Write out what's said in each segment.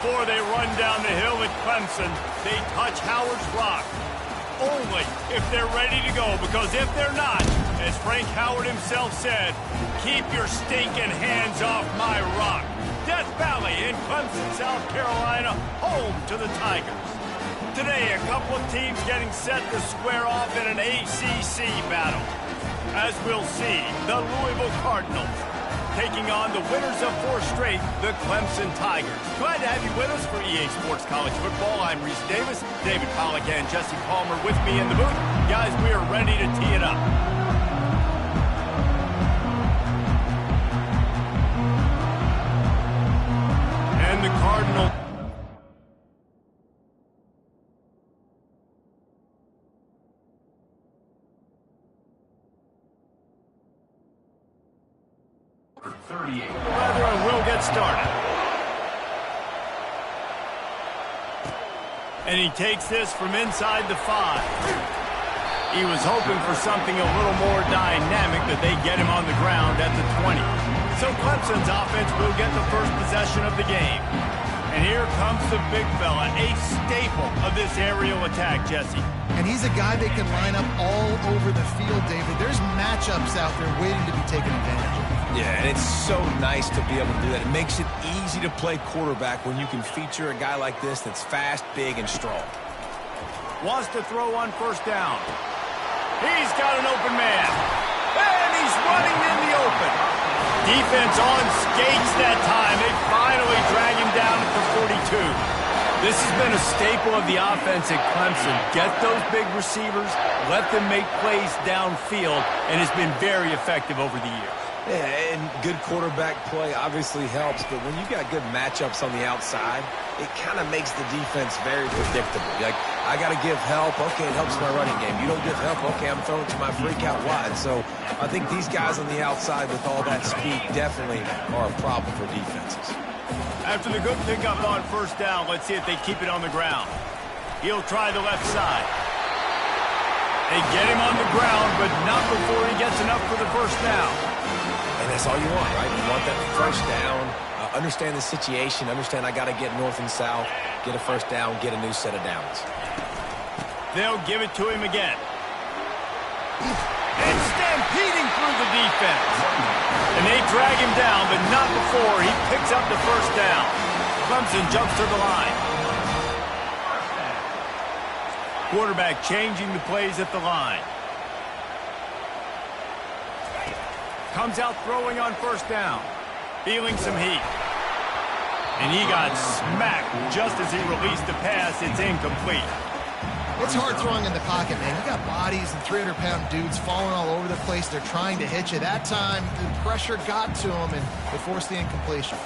Before they run down the hill at Clemson, they touch Howard's rock. Only if they're ready to go, because if they're not, as Frank Howard himself said, keep your stinking hands off my rock. Death Valley in Clemson, South Carolina, home to the Tigers. Today, a couple of teams getting set to square off in an ACC battle. As we'll see, the Louisville Cardinals taking on the winners of 4 straight, the Clemson Tigers. Glad to have you with us for EA Sports College Football. I'm Reese Davis, David Pollack and Jesse Palmer with me in the booth. Guys, we are ready to tee it up. And the Cardinals. And we'll get started. And he takes this from inside the 5. He was hoping for something a little more dynamic, that they get him on the ground at the 20. So Clemson's offense will get the first possession of the game. And here comes the big fella, a staple of this aerial attack, Jesse. And he's a guy they can line up all over the field, David. There's matchups out there waiting to be taken advantage of. Yeah, and it's so nice to be able to do that. It makes it easy to play quarterback when you can feature a guy like this that's fast, big, and strong. Wants to throw on first down. He's got an open man. And he's running in the open. Defense on skates that time. They finally drag him down at the 42. This has been a staple of the offense at Clemson. Get those big receivers, let them make plays downfield, and it's been very effective over the years. Yeah, and good quarterback play obviously helps, but when you got good matchups on the outside, it kind of makes the defense very predictable. Like, I got to give help. Okay, it helps my running game. You don't give help. Okay, I'm throwing to my freak out wide. So I think these guys on the outside with all that speed definitely are a problem for defenses. After the good pickup on first down, let's see if they keep it on the ground. He'll try the left side. They get him on the ground, but not before he gets enough for the first down. And that's all you want, right? You want that first down, understand the situation, understand I got to get north and south, get a first down, get a new set of downs. They'll give it to him again. And stampeding through the defense. And they drag him down, but not before he picks up the first down. Clemson jumps to the line. Quarterback changing the plays at the line. Comes out throwing on first down. Feeling some heat. And he got smacked just as he released the pass. It's incomplete. It's hard throwing in the pocket, man. You got bodies and 300-pound dudes falling all over the place. They're trying to hit you. That time, the pressure got to him, and it forced the incompletion.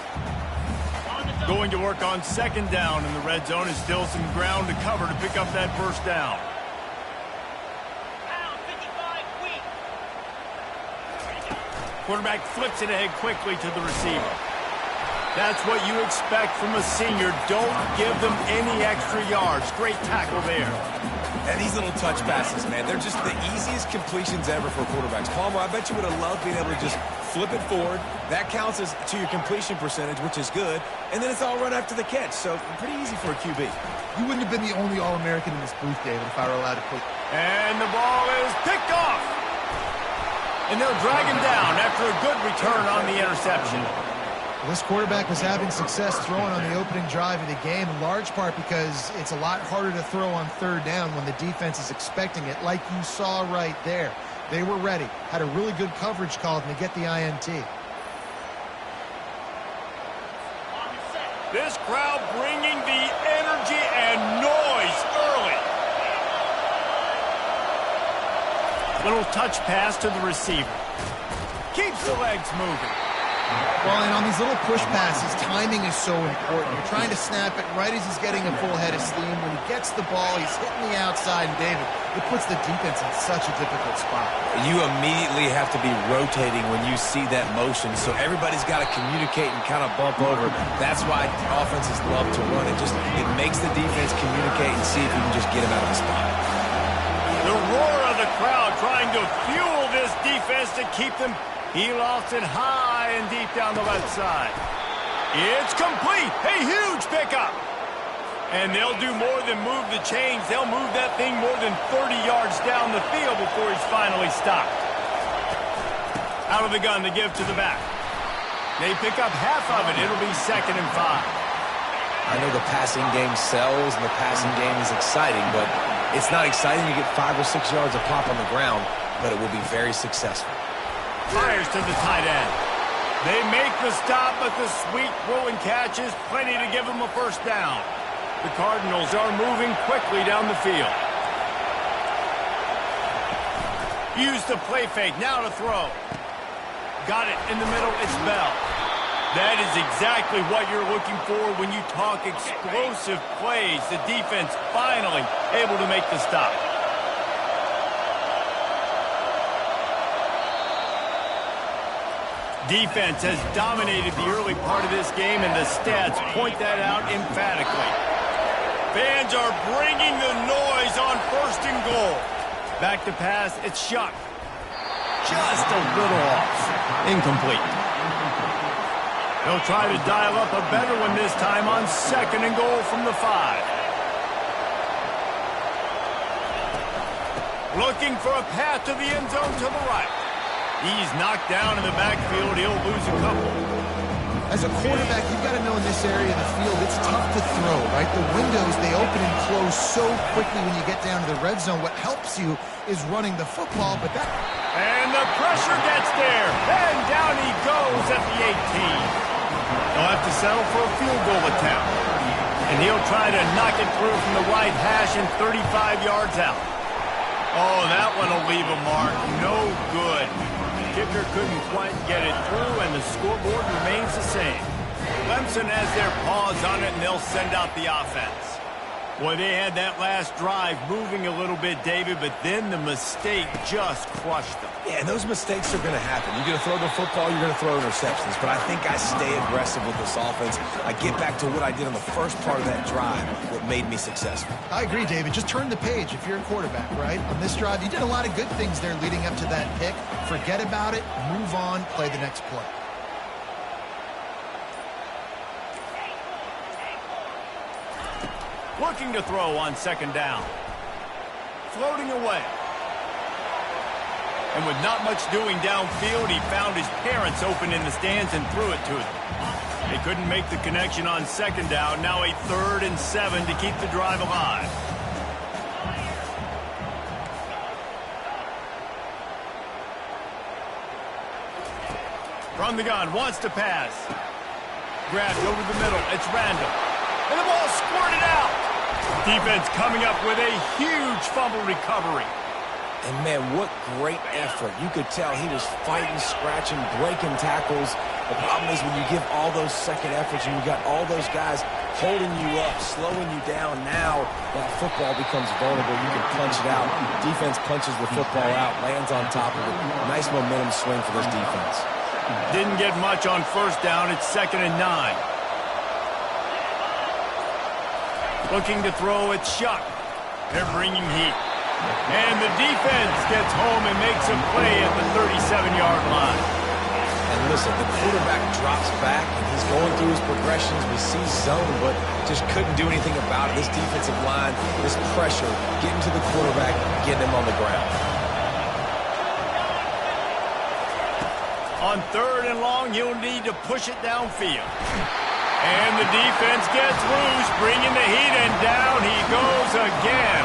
Going to work on second down, and the red zone is still some ground to cover to pick up that first down. Quarterback flips it ahead quickly to the receiver. That's what you expect from a senior. Don't give them any extra yards. Great tackle there. And these little touch passes, man, they're just the easiest completions ever for quarterbacks. Palmer, I bet you would have loved being able to just flip it forward. That counts as to your completion percentage, which is good. And then it's all run after the catch, so pretty easy for a QB. You wouldn't have been the only All-American in this booth, David, if I were allowed to put. And the ball is picked off. And they'll drag him down after a good return on the interception. Well, this quarterback was having success throwing on the opening drive of the game, in large part because it's a lot harder to throw on third down when the defense is expecting it, like you saw right there. They were ready, had a really good coverage call, and they get the INT. This crowd bringing the energy and noise early. Little touch pass to the receiver. Keeps the legs moving. Well, and on these little push passes, timing is so important. You're trying to snap it right as he's getting a full head of steam. When he gets the ball, he's hitting the outside, and David, it puts the defense in such a difficult spot. You immediately have to be rotating when you see that motion, so everybody's got to communicate and kind of bump over. That's why offenses love to run. It makes the defense communicate and see if you can just get him out of the spot. The roar of the crowd trying to fuel this defense to keep them. He lost it high and deep down the left side. It's complete. A huge pickup. And they'll do more than move the chains. They'll move that thing more than 30 yards down the field before he's finally stopped. Out of the gun to give to the back. They pick up half of it. It'll be 2nd and 5. I know the passing game sells and the passing game is exciting, but it's not exciting to get 5 or 6 yards of pop on the ground, but it will be very successful. Fires to the tight end. They make the stop, but the sweet throw and catch is plenty to give them a first down. The Cardinals are moving quickly down the field. Use the play fake, now to throw. Got it in the middle, it's Bell. That is exactly what you're looking for when you talk explosive plays. The defense finally able to make the stop. Defense has dominated the early part of this game, and the stats point that out emphatically. Fans are bringing the noise on 1st and goal. Back to pass, it's Shuck. Just a little off. Incomplete. They'll try to dial up a better one this time on 2nd and goal from the 5. Looking for a path to the end zone to the right. He's knocked down in the backfield. He'll lose a couple. As a quarterback, you've got to know in this area of the field, it's tough to throw, right? The windows, they open and close so quickly when you get down to the red zone. What helps you is running the football, but that... And the pressure gets there. And down he goes at the 18. He'll have to settle for a field goal attempt. And he'll try to knock it through from the right hash and 35 yards out. Oh, that one will leave a mark. No good. Kicker couldn't quite get it through, and the scoreboard remains the same. Clemson has their paws on it, and they'll send out the offense. Boy, they had that last drive moving a little bit, David, but then the mistake just crushed them. Yeah, and those mistakes are going to happen. You're going to throw the football, you're going to throw interceptions. But I think I stay aggressive with this offense. I get back to what I did on the first part of that drive, what made me successful. I agree, David. Just turn the page if you're a quarterback, right? On this drive, you did a lot of good things there leading up to that pick. Forget about it, move on, play the next play. Looking to throw on 2nd down. Floating away. And with not much doing downfield, he found his parents open in the stands and threw it to them. They couldn't make the connection on 2nd down. Now a 3rd and 7 to keep the drive alive. From the gun, wants to pass. Grabbed over the middle, it's Randall. And the ball squirted out. Defense coming up with a huge fumble recovery. And, man, what great effort. You could tell he was fighting, scratching, breaking tackles. The problem is when you give all those second efforts and you got all those guys holding you up, slowing you down, now that football becomes vulnerable. You can punch it out. Defense punches the football out, lands on top of it. Nice momentum swing for this defense. Didn't get much on 1st down. It's 2nd and 9. Looking to throw, it's Shuck. They're bringing heat. And the defense gets home and makes a play at the 37-yard line. And listen, the quarterback drops back, and he's going through his progressions. We see zone, but just couldn't do anything about it. This defensive line, this pressure, getting to the quarterback, getting him on the ground. On 3rd and long, you'll need to push it downfield. And the defense gets loose, bringing the heat, and down he goes again.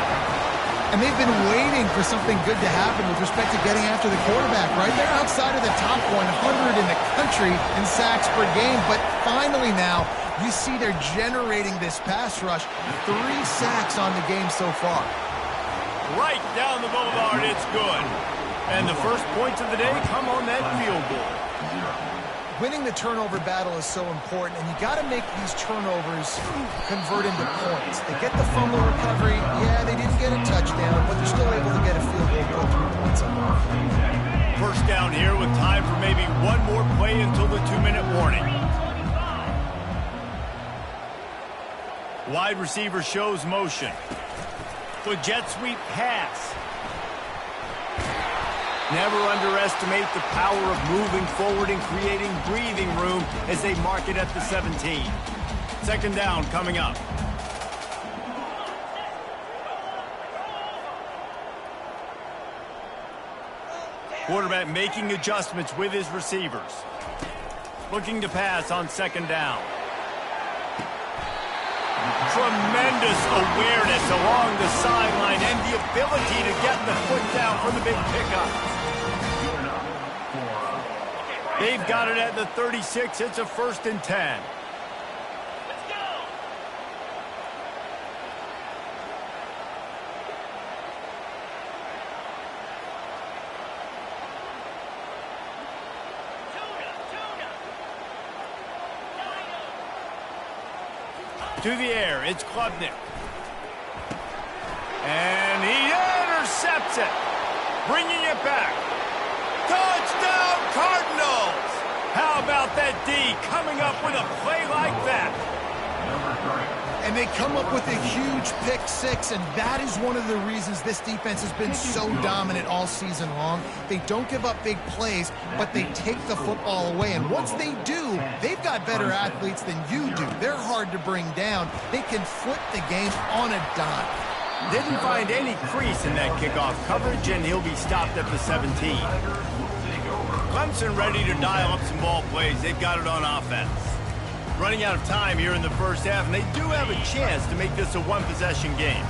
And they've been waiting for something good to happen with respect to getting after the quarterback, right? They're outside of the top 100 in the country in sacks per game, but finally now you see they're generating this pass rush. 3 sacks on the game so far. Right down the boulevard, it's good. And the first points of the day come on that field goal. Winning the turnover battle is so important, and you got to make these turnovers convert into points. They get the fumble recovery. Yeah, they didn't get a touchdown, but they're still able to get a field goal, put 3 points on them. First down here with time for maybe one more play until the 2-minute warning. Wide receiver shows motion. The jet sweep pass. Never underestimate the power of moving forward and creating breathing room as they mark it at the 17. Second down coming up. Quarterback making adjustments with his receivers. Looking to pass on second down. Tremendous awareness along the sideline and the ability to get the foot down for the big pickup. They've got it at the 36. It's a 1st and 10. To the air, it's Klubnik. And he intercepts it. Bringing it back. Touchdown, Cardinals! How about that D coming up with a play like that? And they come up with a huge pick six, and that is one of the reasons this defense has been so dominant all season long. They don't give up big plays, but they take the football away. And once they do, they've got better athletes than you do. They're hard to bring down. They can flip the game on a dime. Didn't find any crease in that kickoff coverage, and he'll be stopped at the 17. Clemson ready to dial up some ball plays. They've got it on offense. Running out of time here in the first half, and they do have a chance to make this a one-possession game.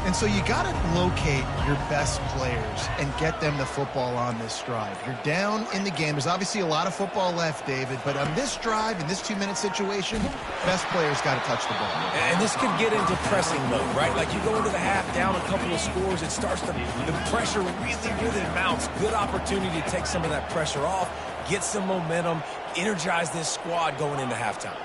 And so you got to locate your best players and get them the football on this drive. You're down in the game. There's obviously a lot of football left, David, but on this drive, in this 2-minute situation, best players got to touch the ball. And this could get into pressing mode, right? Like you go into the half down a couple of scores, it starts to, the pressure really mounts. Good opportunity to take some of that pressure off, get some momentum, energize this squad going into halftime.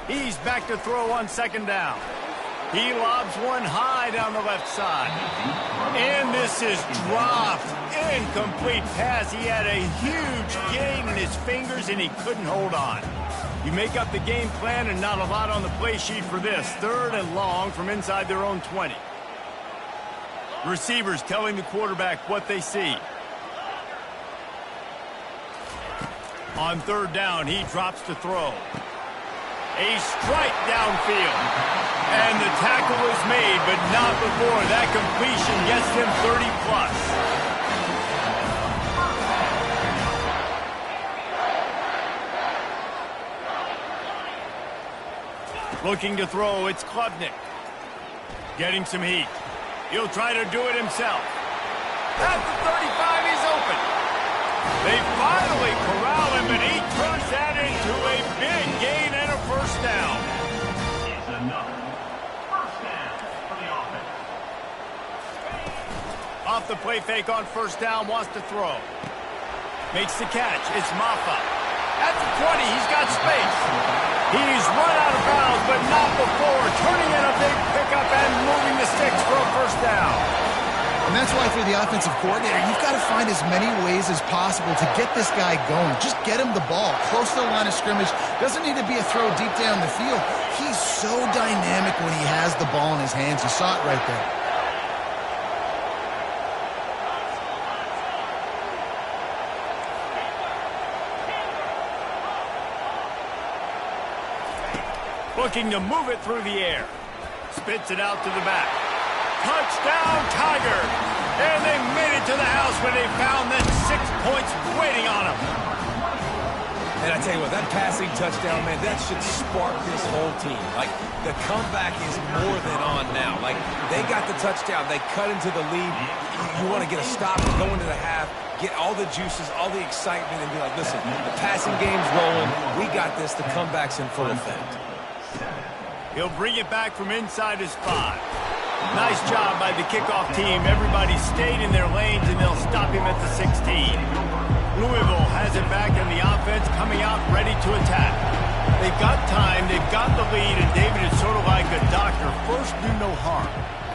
He's back to throw on second down. He lobs one high down the left side. And this is dropped. Incomplete pass. He had a huge gain in his fingers, and he couldn't hold on. You make up the game plan, and not a lot on the play sheet for this. 3rd and long from inside their own 20. Receivers telling the quarterback what they see. On 3rd down, he drops to throw. A strike downfield. And the tackle is made, but not before that completion gets them 30+. Looking to throw, it's Klubnik. Getting some heat. He'll try to do it himself. At the 35, he's open. They finally corral him, and he turns that into a big gain and a 1st down. It's another 1st down for the offense. Off the play fake on 1st down, wants to throw. Makes the catch. It's Maffa. At the 20, he's got space. He's run out of bounds, but not before. Turning in a big pickup and moving the sticks for a 1st down. And that's why for the offensive coordinator, you've got to find as many ways as possible to get this guy going. Just get him the ball close to the line of scrimmage. Doesn't need to be a throw deep down the field. He's so dynamic when he has the ball in his hands. You saw it right there. Looking to move it through the air. Spits it out to the back. Touchdown, Tiger! And they made it to the house when they found that 6 points waiting on them. And I tell you what, that passing touchdown, man, that should spark this whole team. Like, the comeback is more than on now. Like, they got the touchdown. They cut into the lead. You want to get a stop and go into the half, get all the juices, all the excitement, and be like, listen, the passing game's rolling. We got this. The comeback's in full effect. He'll bring it back from inside his 5. Nice job by the kickoff team. Everybody stayed in their lanes, and they'll stop him at the 16. Louisville has it back, and the offense coming out ready to attack. They've got time, they've got the lead, and David is sort of like a doctor. First, do no harm.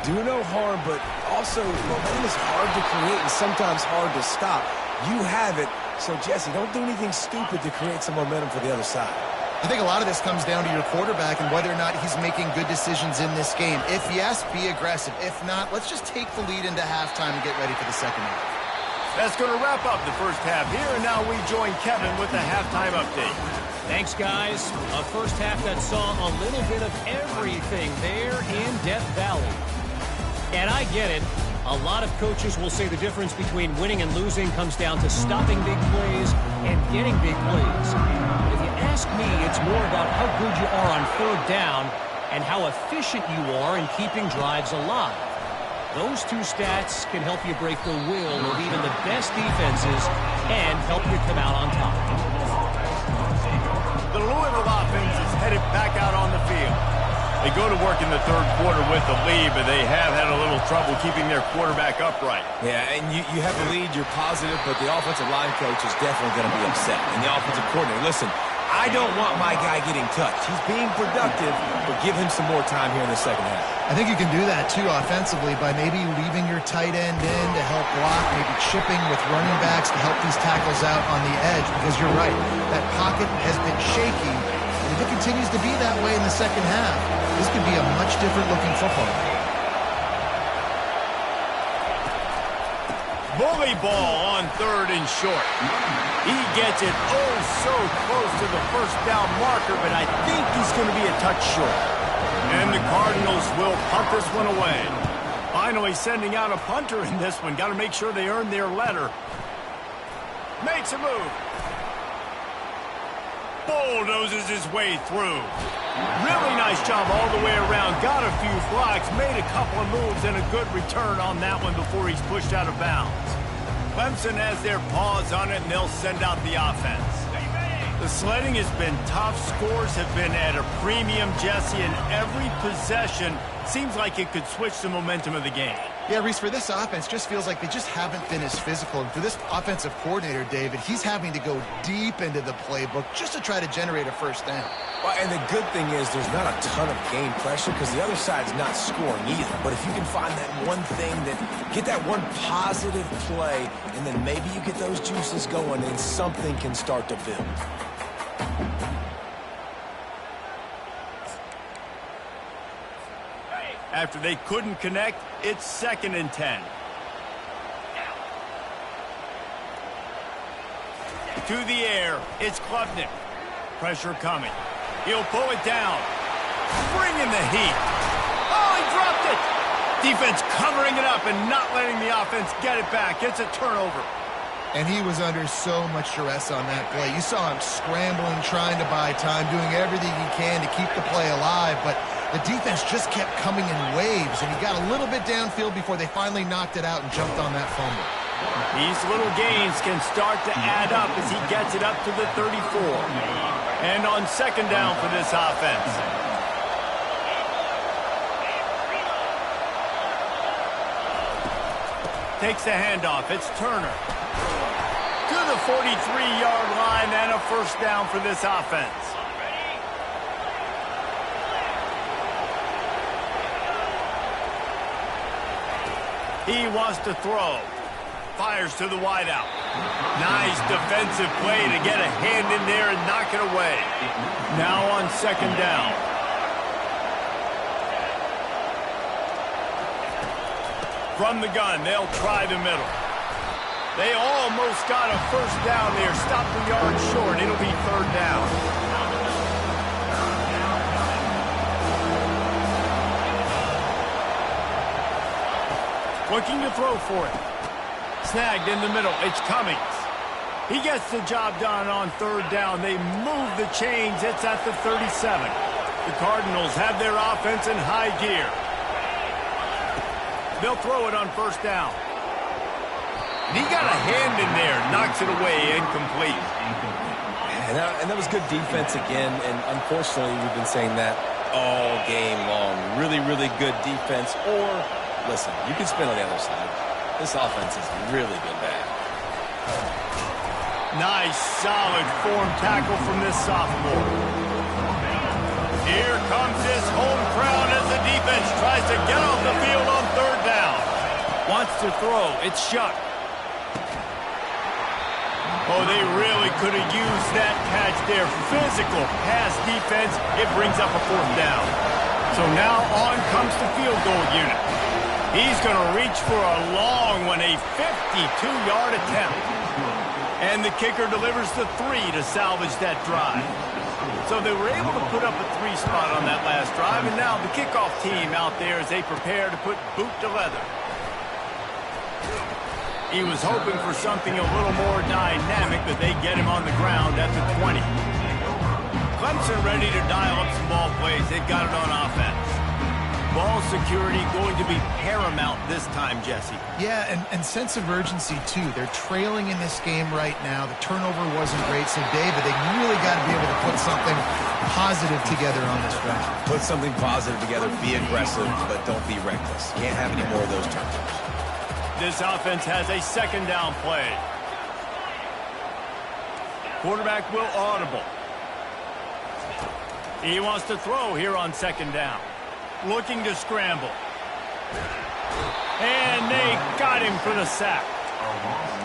Do no harm, but also momentum is hard to create and sometimes hard to stop. You have it, so Jesse, don't do anything stupid to create some momentum for the other side. I think a lot of this comes down to your quarterback and whether or not he's making good decisions in this game. If yes, be aggressive. If not, let's just take the lead into halftime and get ready for the second half. That's going to wrap up the first half here, and now we join Kevin with the halftime update. Thanks, guys. A first half that saw a little bit of everything there in Death Valley. And I get it. A lot of coaches will say the difference between winning and losing comes down to stopping big plays and getting big plays. But if you ask me, it's more about how good you are on third down and how efficient you are in keeping drives alive. Those two stats can help you break the will of even the best defenses and help you come out on top. The Louisville offense is headed back out on the field. They go to work in the third quarter with the lead, but they have had a little trouble keeping their quarterback upright. Yeah, and you have the lead, you're positive, but the offensive line coach is definitely going to be upset. And the offensive coordinator, listen, I don't want my guy getting touched. He's being productive, but give him some more time here in the second half. I think you can do that, too, offensively, by maybe leaving your tight end in to help block, maybe chipping with running backs to help these tackles out on the edge, because you're right, that pocket has been shaky, and if it continues to be that way in the second half, this could be a much different-looking football. Bully ball on third and short. He gets it oh so close to the first down marker, but I think he's going to be a touch short. And the Cardinals will punt this one away. Finally sending out a punter in this one. Got to make sure they earn their letter. Makes a move. Bulldozes his way through. Really nice job all the way around. Got a few blocks, made a couple of moves, and a good return on that one before he's pushed out of bounds. Clemson has their paws on it, and they'll send out the offense. The sledding has been tough. Scores have been at a premium, Jesse, and every possession seems like it could switch the momentum of the game. Yeah, Reese, for this offense, just feels like they just haven't been as physical. And for this offensive coordinator, David, he's having to go deep into the playbook just to try to generate a first down. Well, and the good thing is there's not a ton of game pressure because the other side's not scoring either. But if you can find that one thing, that get that one positive play, and then maybe you get those juices going and something can start to build. After they couldn't connect, it's 2nd and 10. To the air, it's Klubnik. Pressure coming. He'll pull it down. Bringing the heat. Oh, he dropped it. Defense covering it up and not letting the offense get it back. It's a turnover. And he was under so much duress on that play. You saw him scrambling, trying to buy time, doing everything he can to keep the play alive, but the defense just kept coming in waves, and he got a little bit downfield before they finally knocked it out and jumped on that fumble. These little gains can start to add up as he gets it up to the 34. And on 2nd down for this offense. Takes the handoff. It's Turner. To the 43-yard line and a first down for this offense. He wants to throw. Fires to the wideout. Nice defensive play to get a hand in there and knock it away. Now on 2nd down. From the gun, they'll try the middle. They almost got a first down there. Stopped the yard short. It'll be 3rd down. Looking to throw for it. Snagged in the middle. It's Cummings. He gets the job done on 3rd down. They move the chains. It's at the 37. The Cardinals have their offense in high gear. They'll throw it on 1st down. And he got a hand in there. Knocks it away. Incomplete. And that was good defense again. And unfortunately, we've been saying that all game long. Really, really good defense. Or, listen, you can spin on the other side. This offense has really been bad. Nice, solid form tackle from this sophomore. Here comes his home crowd as the defense tries to get off the field on 3rd down. Wants to throw. It's Shuck. Oh, they really could have used that catch there. Physical pass defense. It brings up a 4th down. So now on comes the field goal unit. He's going to reach for a long one, a 52-yard attempt. And the kicker delivers the 3 to salvage that drive. So they were able to put up a 3 spot on that last drive, and now the kickoff team out there as they prepare to put boot to leather. He was hoping for something a little more dynamic, but they get him on the ground at the 20. Clemson ready to dial up some ball plays. They've got it on offense. Ball security going to be paramount this time, Jesse. Yeah, and sense of urgency, too. They're trailing in this game right now. The turnover wasn't great, so David, they really got to be able to put something positive together on this drive. Put something positive together, be aggressive, but don't be reckless. Can't have any more of those turnovers. This offense has a 2nd down play. Quarterback will audible. He wants to throw here on 2nd down. Looking to scramble. And they got him for the sack.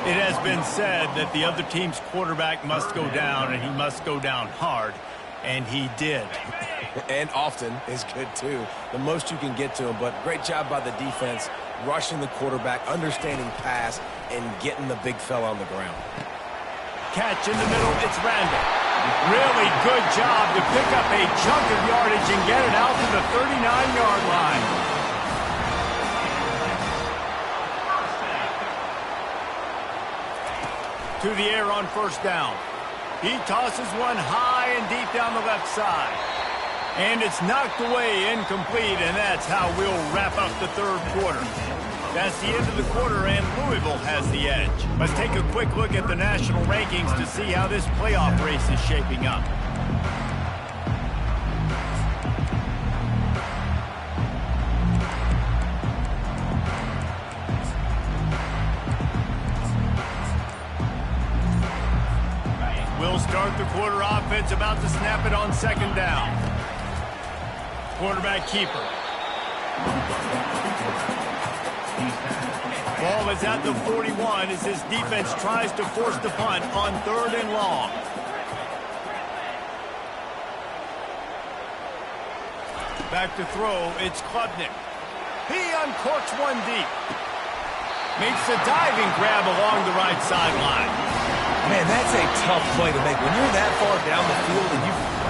It has been said that the other team's quarterback must go down, and he must go down hard. And he did. And often is good, too. The most you can get to him, but great job by the defense, rushing the quarterback, understanding pass, and getting the big fella on the ground. Catch in the middle, it's Randall. Really good job to pick up a chunk of yardage and get it out to the 39-yard line. To the air on 1st down. He tosses one high and deep down the left side. And it's knocked away, incomplete, and that's how we'll wrap up the 3rd quarter. That's the end of the quarter, and Louisville has the edge. Let's take a quick look at the national rankings to see how this playoff race is shaping up. We'll start the quarter offense, about to snap it on 2nd down. Quarterback keeper. Ball is at the 41 as his defense tries to force the punt on 3rd and long. Back to throw, it's Klubnik. He uncorks one deep. Makes a diving grab along the right sideline. Man, that's a tough play to make. When you're that far down the field and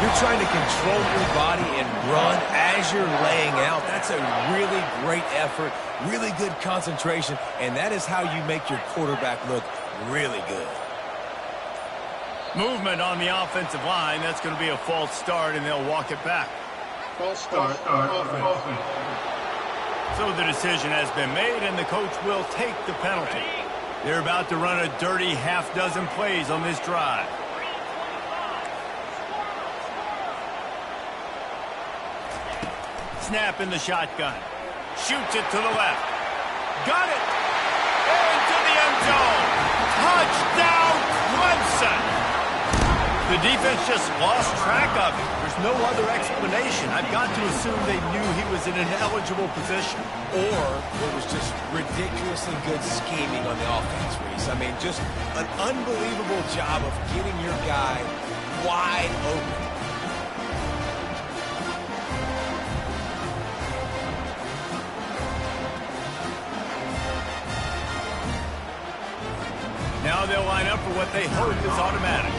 you're trying to control your body and run as you're laying out, that's a really great effort, really good concentration, and that is how you make your quarterback look really good. Movement on the offensive line. That's going to be a false start, and they'll walk it back. False start. Offense. So the decision has been made, and the coach will take the penalty. They're about to run a dirty half-dozen plays on this drive. Snap in the shotgun. Shoots it to the left. Got it! Into the end zone! Touchdown, Clemson! The defense just lost track of him. There's no other explanation. I've got to assume they knew he was in an eligible position. Or it was just ridiculously good scheming on the offense, Reese. I mean, just an unbelievable job of getting your guy wide open. Now they'll line up for what they hope is automatic.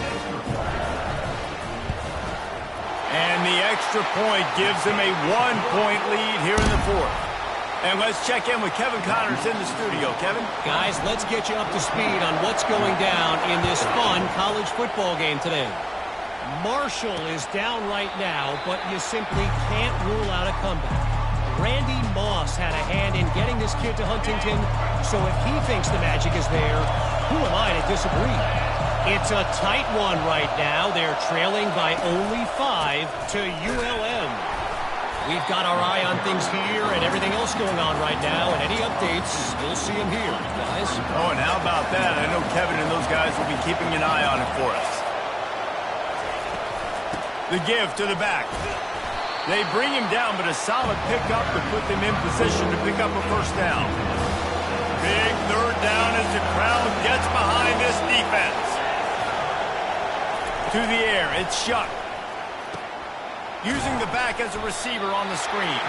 And the extra point gives them a 1-point lead here in the 4th. And let's check in with Kevin Connors in the studio. Kevin? Guys, let's get you up to speed on what's going down in this fun college football game today. Marshall is down right now, but you simply can't rule out a comeback. Randy Moss had a hand in getting this kid to Huntington, so if he thinks the magic is there, who am I to disagree? It's a tight one right now. They're trailing by only 5 to ULM. We've got our eye on things here and everything else going on right now, and any updates, you'll see them here, guys. Oh, and how about that? I know Kevin and those guys will be keeping an eye on it for us. The give to the back. They bring him down, but a solid pickup to put them in position to pick up a 1st down. Big 3rd down as the crowd gets behind this defense. To the air, it's Shuck. Using the back as a receiver on the screen.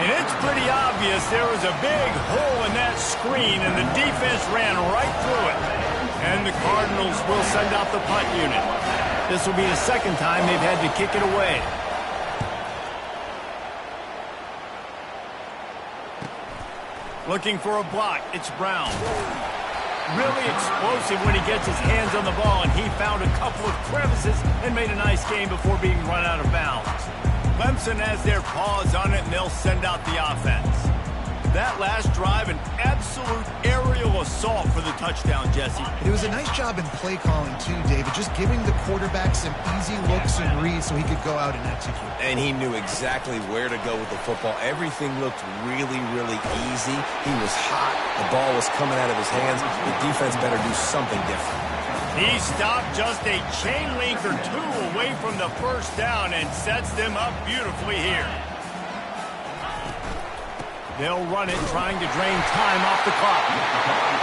And it's pretty obvious there was a big hole in that screen, and the defense ran right through it. And the Cardinals will send out the punt unit. This will be the second time they've had to kick it away. Looking for a block, it's Brown. Really explosive when he gets his hands on the ball, and he found a couple of crevices and made a nice game before being run out of bounds. Clemson has their paws on it, and they'll send out the offense. That last drive, an absolute aerial assault for the touchdown, Jesse. It was a nice job in play calling, too, David, just giving the quarterback some easy looks and reads so he could go out and execute. And he knew exactly where to go with the football. Everything looked really, really easy. He was hot. The ball was coming out of his hands. The defense better do something different. He stopped just a chain link or two away from the first down and sets them up beautifully here. They'll run it, trying to drain time off the clock.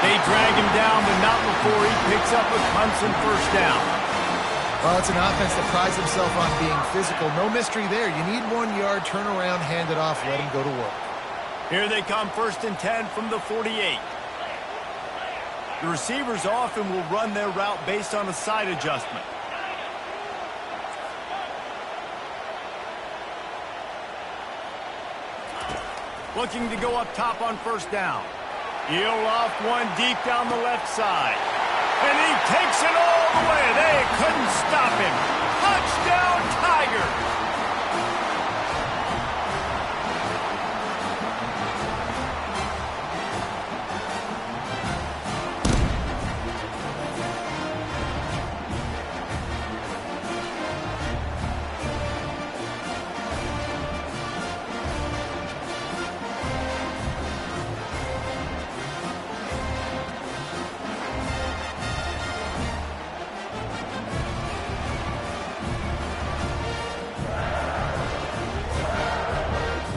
They drag him down, but not before he picks up a Clemson first down. Well, it's an offense that prides himself on being physical. No mystery there. You need 1 yard, turn around, hand it off, let him go to work. Here they come, 1st and 10 from the 48. The receivers often will run their route based on a side adjustment. Looking to go up top on first down. He'll loft one deep down the left side. And he takes it all the way. They couldn't stop him. Touchdown, Tigers!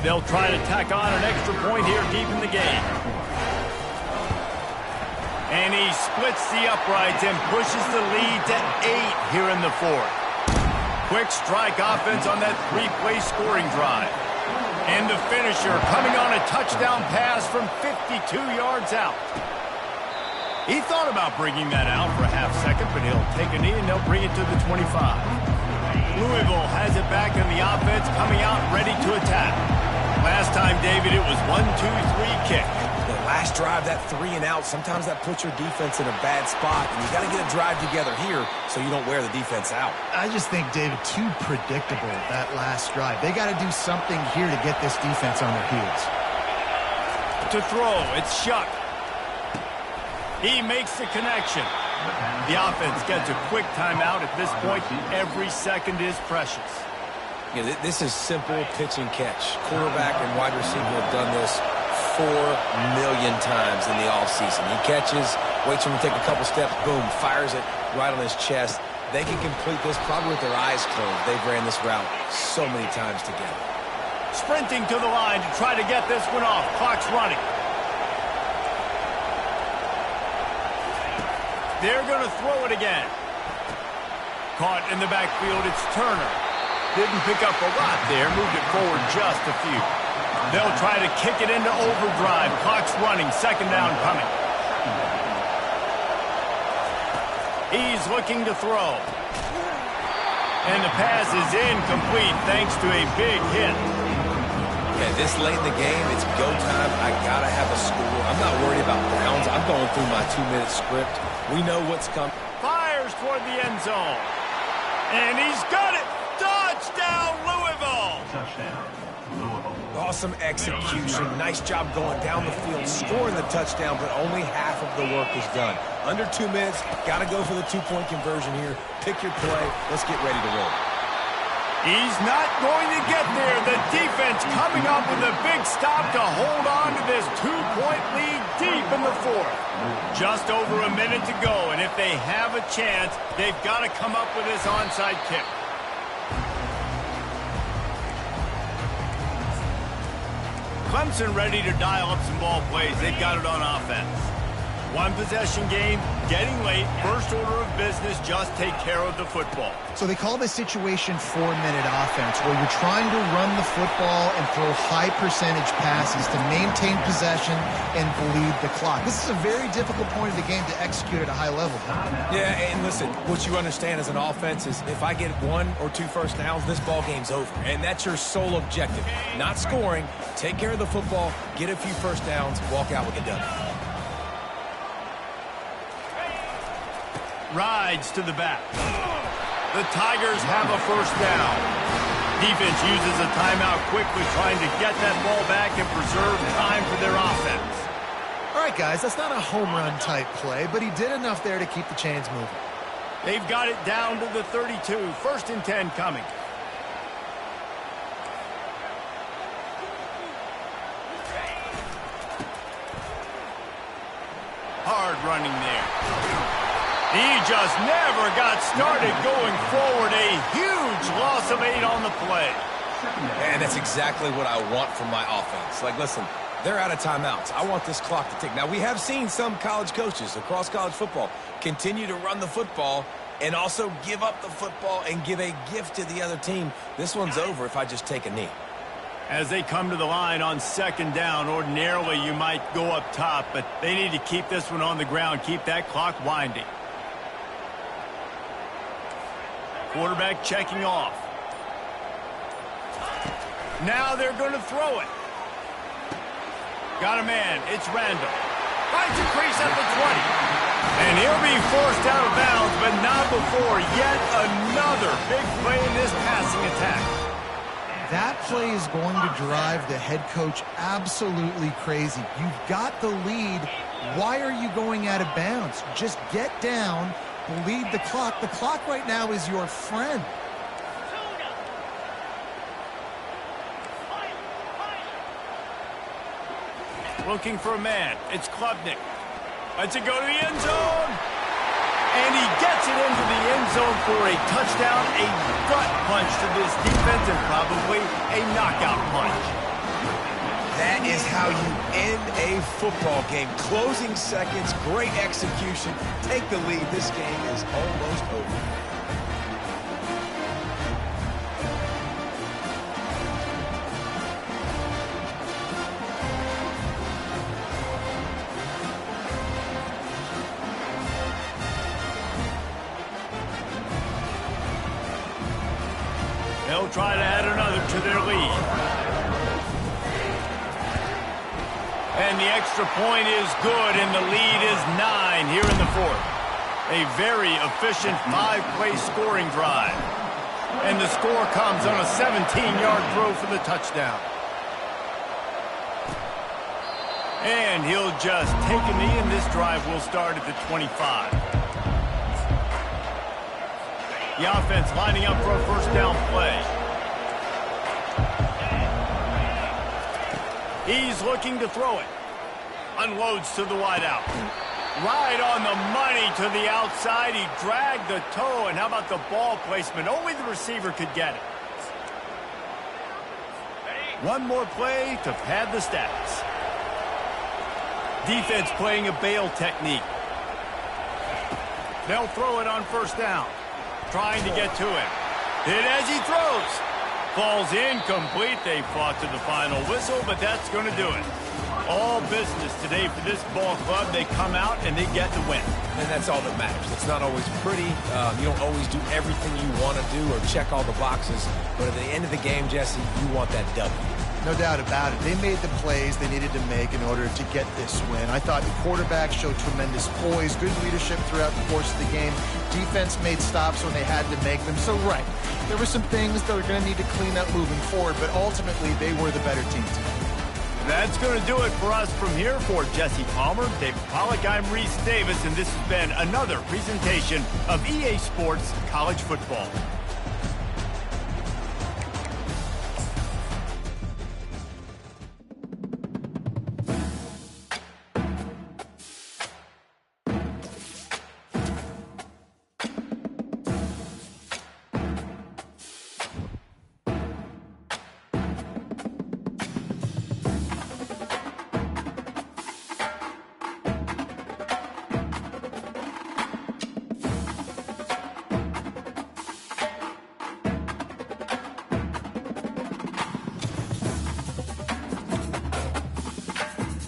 They'll try to tack on an extra point here deep in the game. And he splits the uprights and pushes the lead to 8 here in the 4th. Quick strike offense on that 3-play scoring drive. And the finisher coming on a touchdown pass from 52 yards out. He thought about bringing that out for a half second, but he'll take a knee and they'll bring it to the 25. Louisville has it back in the offense, coming out ready to attack. Last time, David, it was 1-2-3 kick. The last drive, that 3 and out, sometimes that puts your defense in a bad spot, and you got to get a drive together here so you don't wear the defense out. I just think, David, too predictable, that last drive. They got to do something here to get this defense on their heels. To throw, it's Shuck. He makes the connection. The offense gets a quick timeout at this point. Every second is precious. Yeah, this is simple pitch and catch. Quarterback and wide receiver have done this 4 million times in the offseason. He catches, waits for him to take a couple steps, boom, fires it right on his chest. They can complete this probably with their eyes closed. They've ran this route so many times together. Sprinting to the line to try to get this one off. Clock's running. They're going to throw it again. Caught in the backfield, it's Turner. Didn't pick up a lot there, moved it forward just a few. They'll try to kick it into overdrive. Clock's running, 2nd down coming. He's looking to throw. And the pass is incomplete thanks to a big hit. Yeah, this late in the game, it's go time. I got to have a score. I'm not worried about downs. I'm going through my 2-minute script. We know what's coming. Fires toward the end zone. And he's got it. Touchdown, Louisville! Touchdown, Louisville. Awesome execution. Nice job going down the field, scoring the touchdown, but only half of the work is done. Under 2 minutes, got to go for the 2-point conversion here. Pick your play. Let's get ready to roll. He's not going to get there. The defense coming up with a big stop to hold on to this 2-point lead deep in the 4th. Just over a minute to go, and if they have a chance, they've got to come up with this onside kick. Clemson ready to dial up some ball plays. They've got it on offense. One possession game, getting late, first order of business, just take care of the football. So they call this situation 4-minute offense, where you're trying to run the football and throw high percentage passes to maintain possession and bleed the clock. This is a very difficult point of the game to execute at a high level. Yeah, and listen, what you understand as an offense is if I get 1 or 2 first downs, this ball game's over. And that's your sole objective. Not scoring, take care of the football, get a few first downs, walk out with a W. Rides to the back. The Tigers have a first down. Defense uses a timeout quickly, trying to get that ball back and preserve time for their offense. All right, guys, that's not a home run type play, but he did enough there to keep the chains moving. They've got it down to the 32. First and 10 coming. Hard running there. He just never got started going forward. A huge loss of 8 on the play. And that's exactly what I want from my offense. Like, listen, they're out of timeouts. I want this clock to tick. Now, we have seen some college coaches across college football continue to run the football and also give up the football and give a gift to the other team. This one's over if I just take a knee. As they come to the line on second down, ordinarily you might go up top, but they need to keep this one on the ground, keep that clock winding. Quarterback checking off. Now they're going to throw it. Got a man. It's Randall. Finds a crease at the 20. And he'll be forced out of bounds, but not before yet another big play in this passing attack. That play is going to drive the head coach absolutely crazy. You've got the lead. Why are you going out of bounds? Just get down, bleed the clock. The clock right now is your friend. Looking for a man. It's Klubnik. Lets it go to the end zone. And he gets it into the end zone for a touchdown, a gut punch to this defense, and probably a knockout punch. That is how you end a football game. Closing seconds, great execution. Take the lead. This game is almost over. They'll try to add another to their lead. And the extra point is good, and the lead is 9 here in the fourth. A very efficient 5-play scoring drive. And the score comes on a 17-yard throw for the touchdown. And he'll just take a knee, and this drive will start at the 25. The offense lining up for a first down play. He's looking to throw it. Unloads to the wideout. Right on the money to the outside. He dragged the toe, and how about the ball placement? Only the receiver could get it. One more play to pad the stats. Defense playing a bail technique. They'll throw it on first down. Trying to get to him. Hit as he throws. Falls incomplete. They fought to the final whistle, but that's going to do it. All business today for this ball club. They come out and they get the win. And that's all that matters. It's not always pretty. You don't always do everything you want to do or check all the boxes. But at the end of the game, Jesse, you want that W. No doubt about it. They made the plays they needed to make in order to get this win. I thought the quarterback showed tremendous poise, good leadership throughout the course of the game. Defense made stops when they had to make them. So, right, there were some things that we're going to need to clean up moving forward, but ultimately they were the better team today. That's going to do it for us from here. For Jesse Palmer, David Pollack, I'm Reese Davis, and this has been another presentation of EA Sports College Football.